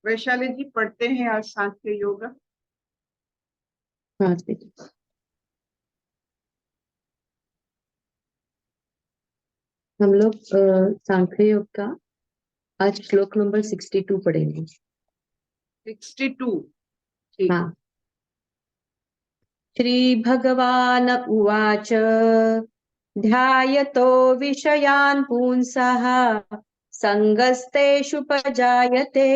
वैशाली जी पढ़ते हैं आज सांख्य योग। हाँ, हम लोग सांख्य योग का आज श्लोक नंबर 62 पढ़ेंगे। 62 ठीक। हाँ। श्री भगवान उवाच ध्यायतो विषयान् पुंसः संगस्तेषुपजायते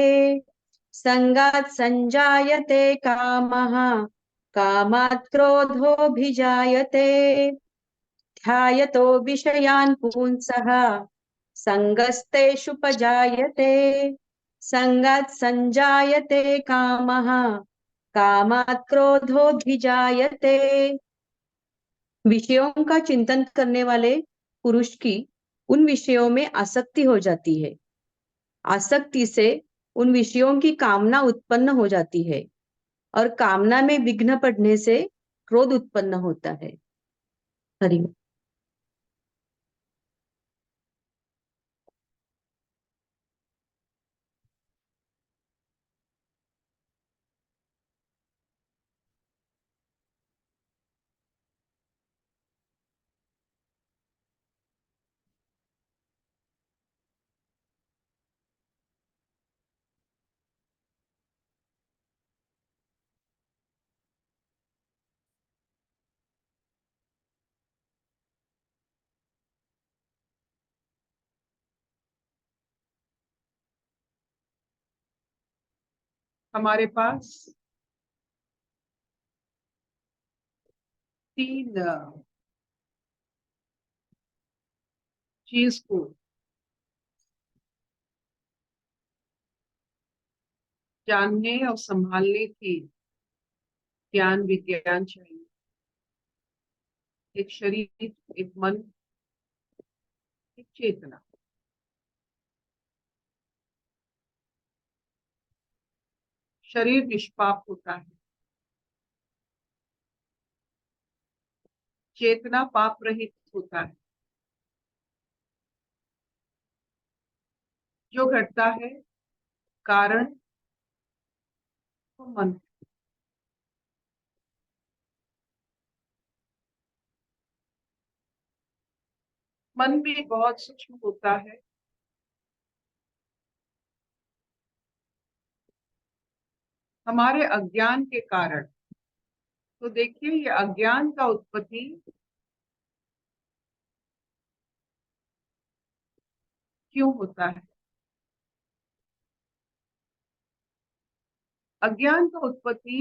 संगात् संजायते कामः कामात् क्रोधोऽभिजायते ध्यायतो विषयान् पुंसः संगस्तेषुपजायते संगात् संजायते कामः कामात् क्रोधोऽभिजायते। विषयों का चिंतन करने वाले पुरुष की उन विषयों में आसक्ति हो जाती है। आसक्ति से उन विषयों की कामना उत्पन्न हो जाती है और कामना में विघ्न पड़ने से क्रोध उत्पन्न होता है। हरि। हमारे पास 3 चीज को जानने और संभालने की ज्ञान विज्ञान चाहिए। एक शरीर, एक मन, एक चेतना। शरीर निष्पाप होता है, चेतना पाप रहित होता है। जो घटता है कारण तो मन। मन भी बहुत सूक्ष्म होता है। हमारे अज्ञान के कारण। तो देखिए, ये अज्ञान का उत्पत्ति क्यों होता है? अज्ञान का उत्पत्ति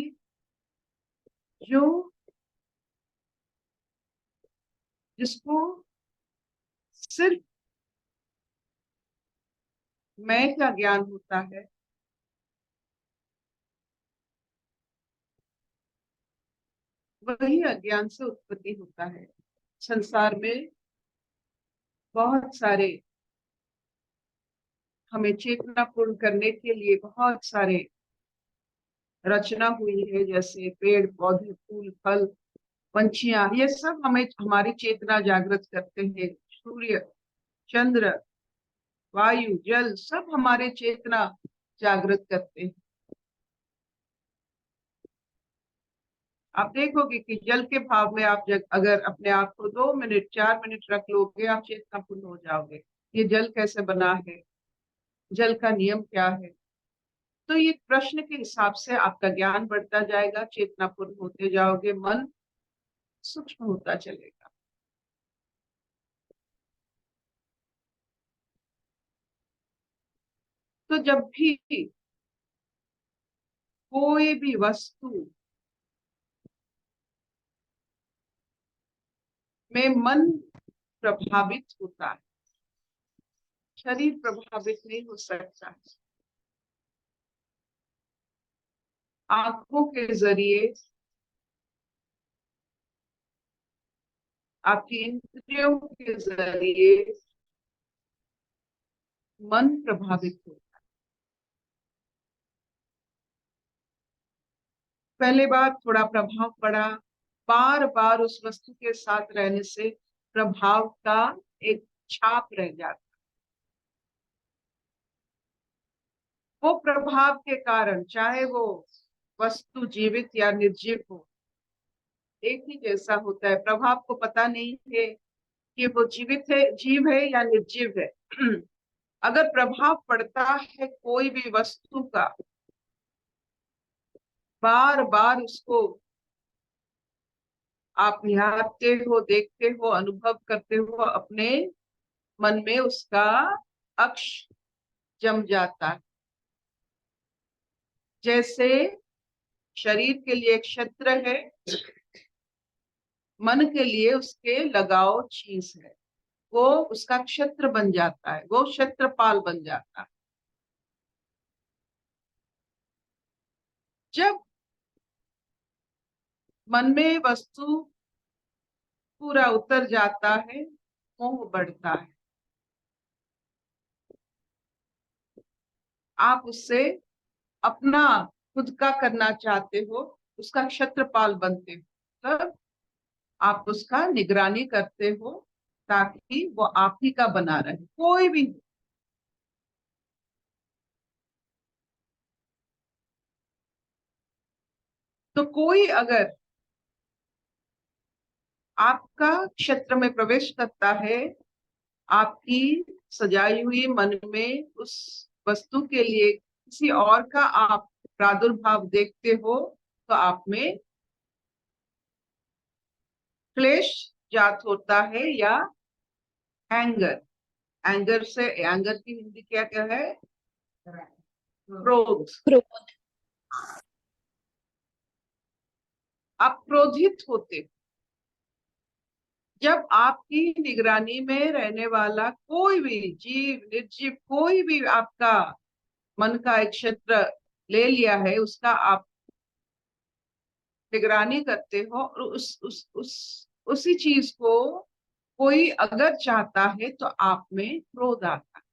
जो जिसको सिर्फ मैं का ज्ञान होता है, वही अज्ञान से उत्पत्ति होता है। संसार में बहुत सारे, हमें चेतना पूर्ण करने के लिए बहुत सारे रचना हुई है, जैसे पेड़ पौधे, फूल फल, पंछियां, ये सब हमें हमारी चेतना जागृत करते हैं। सूर्य, चंद्र, वायु, जल, सब हमारे चेतना जागृत करते हैं। आप देखोगे कि जल के भाव में आप अगर अपने आप को 2 मिनट 4 मिनट रख लोगे, आप चेतनापूर्ण हो जाओगे। ये जल कैसे बना है, जल का नियम क्या है। तो ये प्रश्न के हिसाब से आपका ज्ञान बढ़ता जाएगा, चेतनापूर्ण होते जाओगे, मन सूक्ष्म होता चलेगा। तो जब भी कोई भी वस्तु में मन प्रभावित होता है, शरीर प्रभावित नहीं हो सकता। आंखों के जरिए, आपकी इंद्रियों के जरिए मन प्रभावित होता है। पहले बार थोड़ा प्रभाव पड़ा, बार बार उस वस्तु के साथ रहने से प्रभाव का एक छाप रह जाता। वो प्रभाव के कारण, चाहे वो वस्तु जीवित या निर्जीव हो, एक ही जैसा होता है। प्रभाव को पता नहीं है कि वो जीवित है, जीव है या निर्जीव है। अगर प्रभाव पड़ता है कोई भी वस्तु का, बार बार उसको आप निहारते हो, देखते हो, अनुभव करते हो, अपने मन में उसका अक्ष जम जाता है। जैसे शरीर के लिए एक क्षेत्र है, मन के लिए उसके लगाव चीज है, वो उसका क्षेत्र बन जाता है, वो क्षेत्रपाल बन जाता है। जब मन में वस्तु पूरा उतर जाता है, मोह बढ़ता है, आप उससे अपना खुद का करना चाहते हो, उसका क्षेत्रपाल बनते हो, तब आप उसका निगरानी करते हो ताकि वो आप ही का बना रहे, कोई भी। तो कोई अगर आपका क्षेत्र में प्रवेश करता है, आपकी सजाई हुई मन में उस वस्तु के लिए किसी और का आप प्रादुर्भाव देखते हो, तो आप में क्लेश जात होता है, या एंगर। एंगर से, एंगर की हिंदी क्या क्या है? क्रोध। क्रोध। आप क्रोधित होते हो। जब आपकी निगरानी में रहने वाला कोई भी जीव निर्जीव, कोई भी आपका मन का एक क्षेत्र ले लिया है, उसका आप निगरानी करते हो, और उसी चीज को कोई अगर चाहता है तो आप में क्रोध आता है।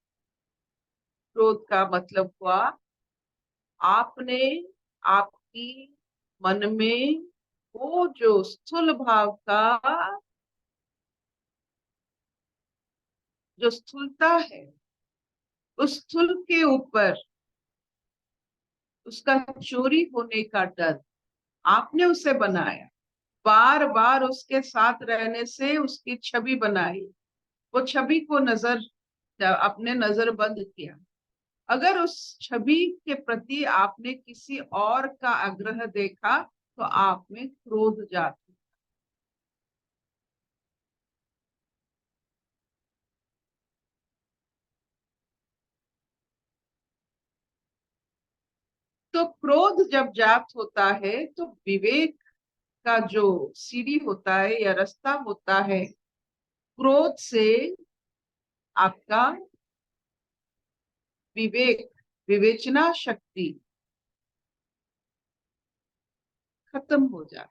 क्रोध का मतलब हुआ आपने आपकी मन में वो जो स्थूल भाव का जो स्थूलता है, उस स्थूल के ऊपर उसका चोरी होने का डर, आपने उसे बनाया, बार बार उसके साथ रहने से उसकी छवि बनाई, वो छवि को अपने नजर बंद किया। अगर उस छवि के प्रति आपने किसी और का आग्रह देखा तो आप में क्रोध जाता। तो क्रोध जब जात होता है तो विवेक का जो सीढ़ी होता है या रास्ता होता है, क्रोध से आपका विवेक, विवेचना शक्ति खत्म हो जाए।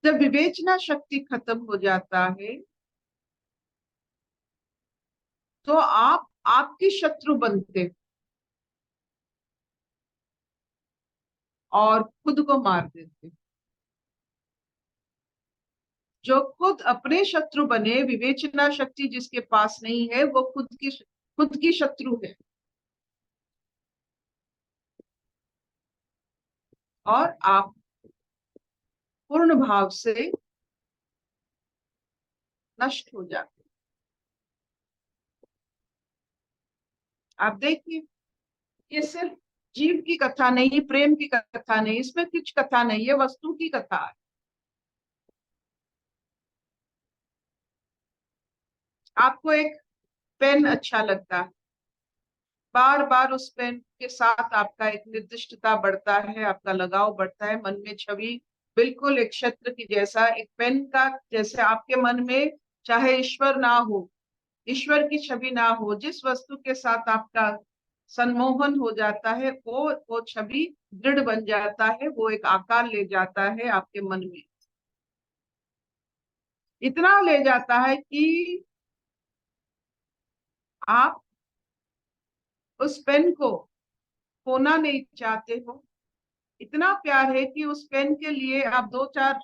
जब विवेचना शक्ति खत्म हो जाता है तो आप आपके शत्रु बनते हैं और खुद को मार देते हैं। जो खुद अपने शत्रु बने, विवेचना शक्ति जिसके पास नहीं है, वो खुद की शत्रु है और आप पूर्ण भाव से नष्ट हो जाते हैं। आप देखिए, ये सिर्फ जीव की कथा नहीं, प्रेम की कथा नहीं, इसमें कुछ कथा नहीं है, वस्तु की कथा है। आपको एक पेन अच्छा लगता है, बार बार उस पेन के साथ आपका एक निर्दिष्टता बढ़ता है, आपका लगाव बढ़ता है, मन में छवि बिल्कुल एक शत्रु की जैसा, एक पेन का जैसे आपके मन में चाहे ईश्वर ना हो, ईश्वर की छवि ना हो, जिस वस्तु के साथ आपका सम्मोहन हो जाता है वो छवि दृढ़ बन जाता है, वो एक आकार ले जाता है आपके मन में। इतना ले जाता है कि आप उस पेन को खोना नहीं चाहते हो। इतना प्यार है कि उस पेन के लिए आप दो चार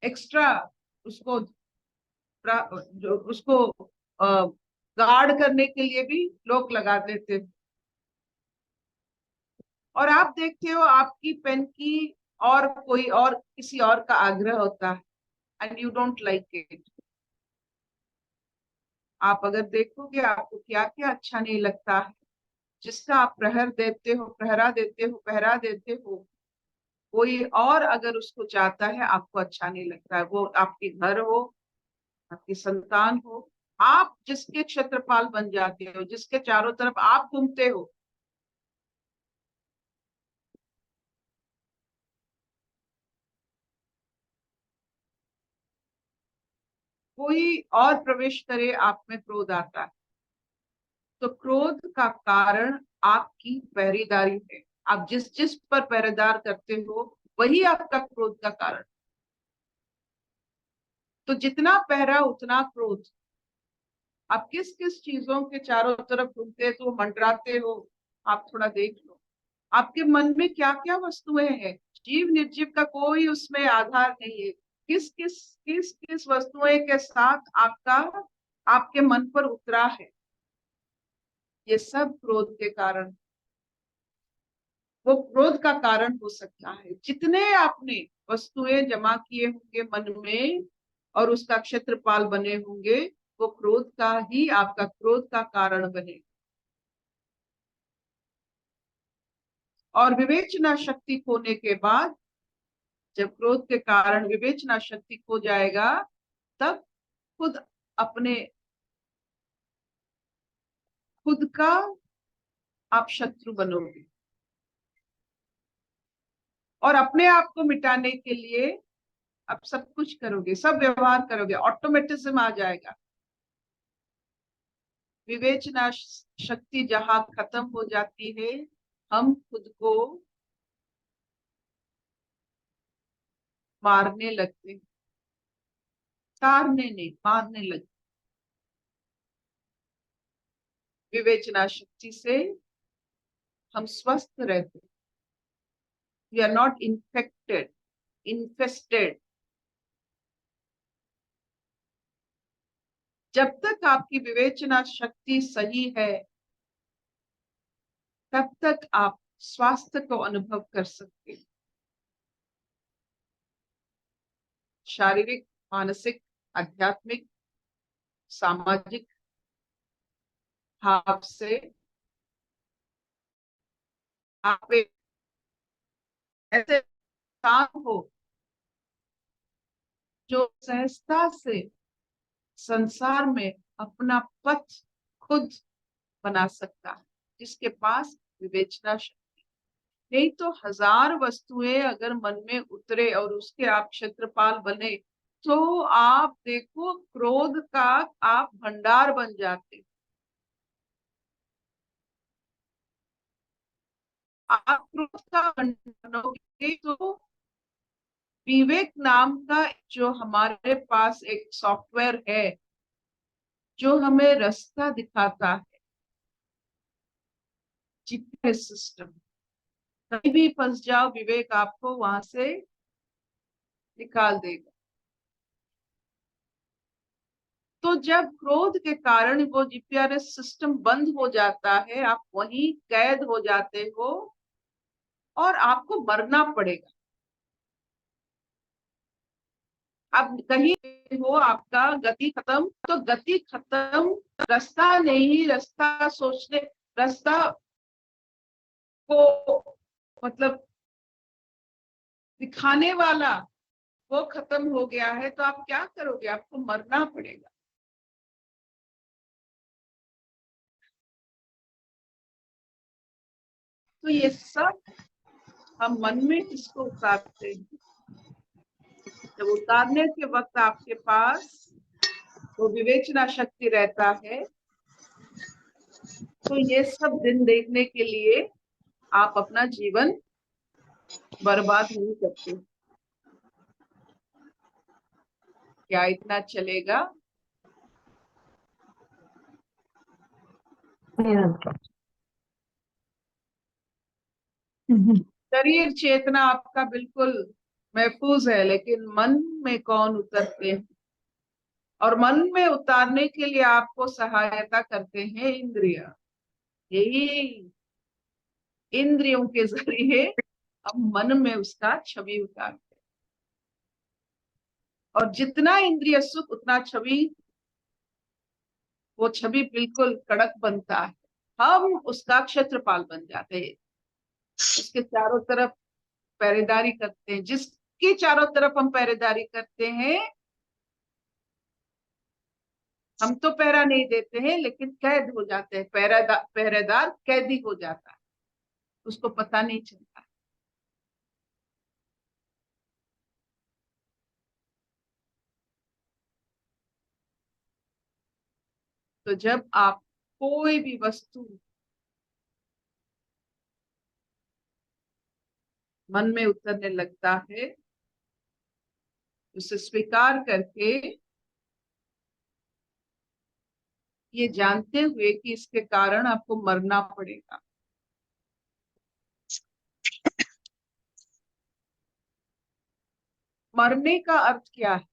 एक्स्ट्रा उसको उसको गार्ड करने के लिए भी लोग लगा देते हैं। और आप देखते हो आपकी पेन की और कोई और किसी और का आग्रह होता है and you don't like it. आप अगर देखोगे आपको क्या क्या अच्छा नहीं लगता है, जिसका आप प्रहर देते हो, पहरा देते हो, पहरा देते हो, कोई और अगर उसको चाहता है आपको अच्छा नहीं लगता है। वो आपके घर हो, आपकी संतान हो, आप जिसके क्षेत्रपाल बन जाते हो, जिसके चारों तरफ आप घूमते हो, कोई और प्रवेश करे आप में क्रोध आता है। तो क्रोध का कारण आपकी पहरेदारी है। आप जिस जिस पर पहरेदार करते हो वही आपका क्रोध का कारण। तो जितना पहरा उतना क्रोध। आप किस किस चीजों के चारों तरफ घूमते तो मंडराते हो, आप थोड़ा देख लो। आपके मन में क्या क्या वस्तुएं हैं, जीव निर्जीव का कोई उसमें आधार नहीं है। किस किस वस्तुएं के साथ आपका आपके मन पर उतरा है, ये सब क्रोध के कारण, वो क्रोध का कारण हो सकता है। जितने आपने वस्तुएं जमा किए होंगे मन में और उसका क्षेत्रपाल बने होंगे, वो क्रोध का ही आपका क्रोध का कारण बने। और विवेचना शक्ति खोने के बाद, जब क्रोध के कारण विवेचना शक्ति खो जाएगा, तब खुद अपने खुद का आप शत्रु बनोगे और अपने आप को मिटाने के लिए आप सब कुछ करोगे, सब व्यवहार करोगे, ऑटोमेटिज्म आ जाएगा। विवेचना शक्ति जहां खत्म हो जाती है, हम खुद को मारने लगते हैं, तारने नहीं, मारने लगते। विवेचना शक्ति से हम स्वस्थ रहते हैं। We are not infected, infested. जब तक आपकी विवेचना शक्ति सही है, तब तक आप स्वास्थ्य को अनुभव कर सकते हैं। शारीरिक, मानसिक, आध्यात्मिक, सामाजिक भाव से आप एक ऐसे इंसान हो जो सहजता से संसार में अपना पथ खुद बना सकता है, जिसके पास विवेचना शक्ति। नहीं तो हजार वस्तुएं अगर मन में उतरे और उसके आप क्षेत्रपाल बने, तो आप देखो क्रोध का आप भंडार बन जाते। आप क्रोध का भंडार बनोगे तो विवेक नाम का जो हमारे पास एक सॉफ्टवेयर है जो हमें रास्ता दिखाता है, जीपीएस सिस्टम, कहीं भी फंस जाओ विवेक आपको वहां से निकाल देगा। तो जब क्रोध के कारण वो जीपीआरएस सिस्टम बंद हो जाता है, आप वहीं कैद हो जाते हो और आपको मरना पड़ेगा। अब कहीं हो आपका गति खत्म, तो गति खत्म, रास्ता नहीं, रास्ता सोचने, रास्ता को मतलब दिखाने वाला वो खत्म हो गया है, तो आप क्या करोगे? आपको मरना पड़ेगा। तो ये सब हम मन में किसको उतारते हैं? जब उतारने के वक्त आपके पास वो विवेचना शक्ति रहता है, तो ये सब दिन देखने के लिए आप अपना जीवन बर्बाद नहीं करते। क्या इतना चलेगा? शरीर चेतना आपका बिल्कुल महफूज है, लेकिन मन में कौन उतरते हैं? और मन में उतारने के लिए आपको सहायता करते हैं इंद्रिय। यही इंद्रियों के जरिए हम मन में उसका छवि उतारते हैं, और जितना इंद्रिय सुख उतना छवि, वो छवि बिल्कुल कड़क बनता है। हम उसका क्षेत्रपाल बन जाते हैं, उसके चारों तरफ पहरेदारी करते हैं। जिसके चारों तरफ हम पहरेदारी करते हैं, हम तो पहरा नहीं देते हैं, लेकिन कैद हो जाते हैं। पहरेदार कैदी हो जाता है, उसको पता नहीं चलता। तो जब आप कोई भी वस्तु मन में उतरने लगता है, उसे स्वीकार करके, ये जानते हुए कि इसके कारण आपको मरना पड़ेगा। मरने का अर्थ क्या है?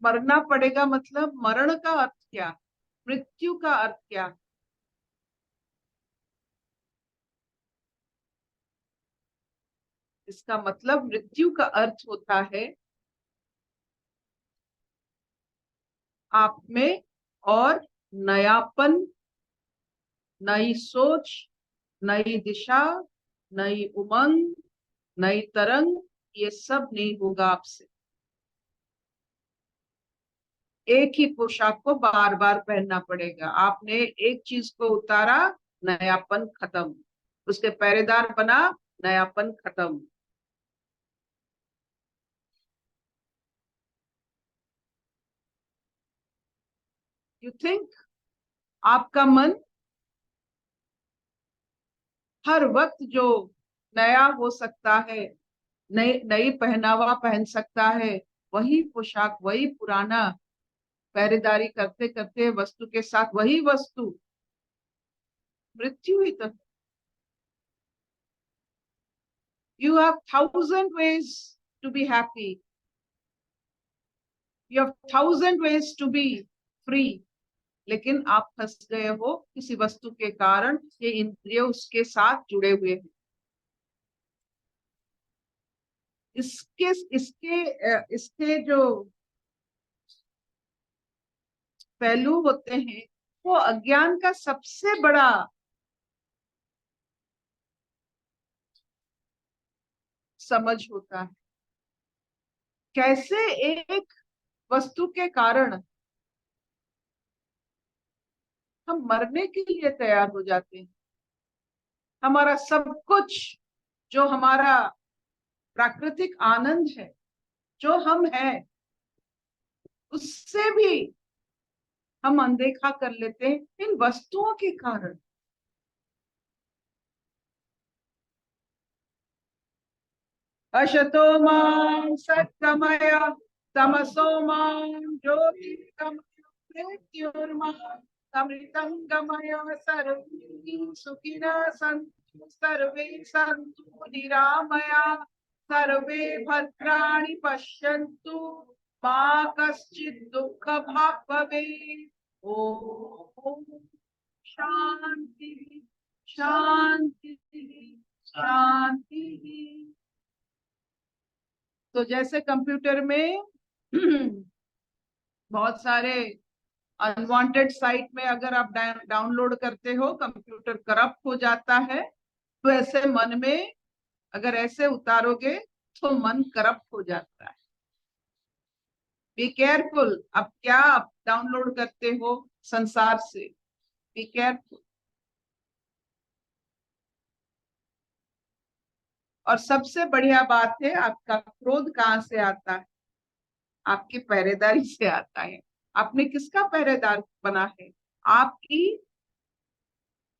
मरना पड़ेगा मतलब मरण का अर्थ क्या? मृत्यु का अर्थ क्या? इसका मतलब मृत्यु का अर्थ होता है आप में और नयापन, नई सोच, नई दिशा, नई उमंग, नई तरंग, ये सब नहीं होगा आपसे। एक ही पोशाक को बार बार पहनना पड़ेगा। आपने एक चीज को उतारा, नयापन खत्म। उसके पहरेदार बना, नयापन खत्म। यू थिंक आपका मन हर वक्त जो नया हो सकता है, नई नई पहनावा पहन सकता है, वही पोशाक, वही पुराना पहरेदारी करते करते वस्तु के साथ वही वस्तु, मृत्यु ही तो। You have 1,000 ways to be happy. You have 1,000 ways to be free. लेकिन आप फंस गए हो किसी वस्तु के कारण, ये इंद्रिय उसके साथ जुड़े हुए हैं। इसके इसके इसके जो पहलू होते हैं वो अज्ञान का सबसे बड़ा समझ होता है। कैसे एक वस्तु के कारण हम मरने के लिए तैयार हो जाते हैं। हमारा सब कुछ, जो हमारा प्राकृतिक आनंद है, जो हम हैं, उससे भी हम अनदेखा कर लेते हैं इन वस्तुओं के कारण। अशतो मां सत्तमय तमसो मां ज्योतिर्गमय मृत्युर्मां अमृतं गमय। सर्वे सुखिनः सन्तु सर्वे सन्तु निरामया सर्वे भद्राणि पश्यन्तु मा कश्चित् दुःखभाग् भवेत्। ओम शांति शांति शांति। तो जैसे कंप्यूटर में बहुत सारे अनवांटेड साइट में अगर आप डाउनलोड करते हो कंप्यूटर करप्ट हो जाता है, तो ऐसे मन में अगर ऐसे उतारोगे तो मन करप्ट हो जाता है। Be careful. अब क्या आप डाउनलोड करते हो संसार से, बी केयरफुल। और सबसे बढ़िया बात है, आपका क्रोध कहाँ से आता है? आपकी पहरेदारी से आता है। आपने किसका पहरेदार बना है? आपकी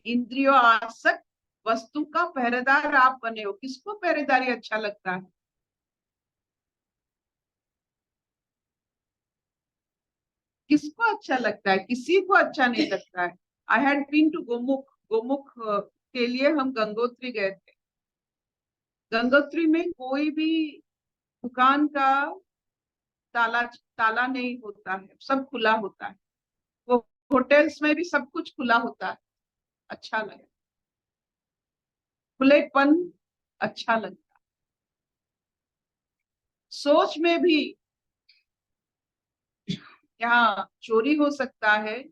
इंद्रियों आसक्त वस्तु का पहरेदार आप बने हो। किसको पहरेदारी अच्छा लगता है? किसको अच्छा लगता है? किसी को अच्छा नहीं लगता है। I had been to Gomukh. Gomukh के लिए हम गंगोत्री गए थे। गंगोत्री में कोई भी दुकान का ताला ताला नहीं होता है, सब खुला होता है। वो होटल्स में भी सब कुछ खुला होता है। अच्छा लगा, खुलेपन अच्छा लगता। सोच में भी यहाँ चोरी हो सकता है,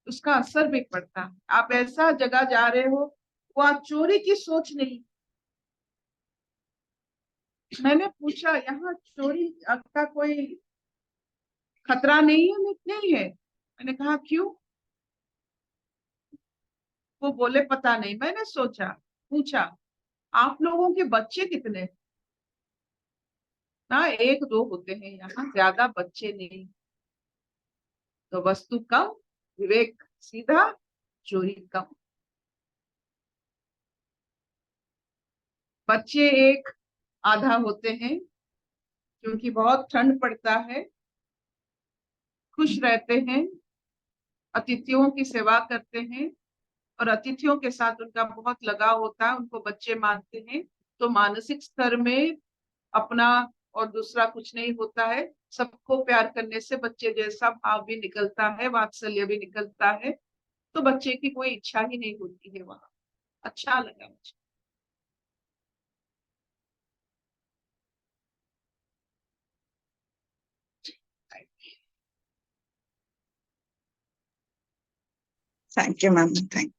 उसका असर भी पड़ता है। आप ऐसा जगह जा रहे हो वहां चोरी की सोच नहीं। मैंने पूछा यहाँ चोरी का कोई खतरा नहीं है? नहीं है। मैंने कहा क्यों? वो बोले पता नहीं। मैंने सोचा, पूछा आप लोगों के बच्चे कितने? ना एक दो होते हैं यहाँ, ज्यादा बच्चे नहीं। तो वस्तु कम, विवेक सीधा, चोरी कम। बच्चे एक आधा होते हैं क्योंकि बहुत ठंड पड़ता है, खुश रहते हैं, अतिथियों की सेवा करते हैं और अतिथियों के साथ उनका बहुत लगाव होता है, उनको बच्चे मानते हैं। तो मानसिक स्तर में अपना और दूसरा कुछ नहीं होता है। सबको प्यार करने से बच्चे जैसा भाव भी निकलता है, वात्सल्य भी निकलता है। तो बच्चे की कोई इच्छा ही नहीं होती है वहां। अच्छा लगा मुझे। Thank you ma'am, thank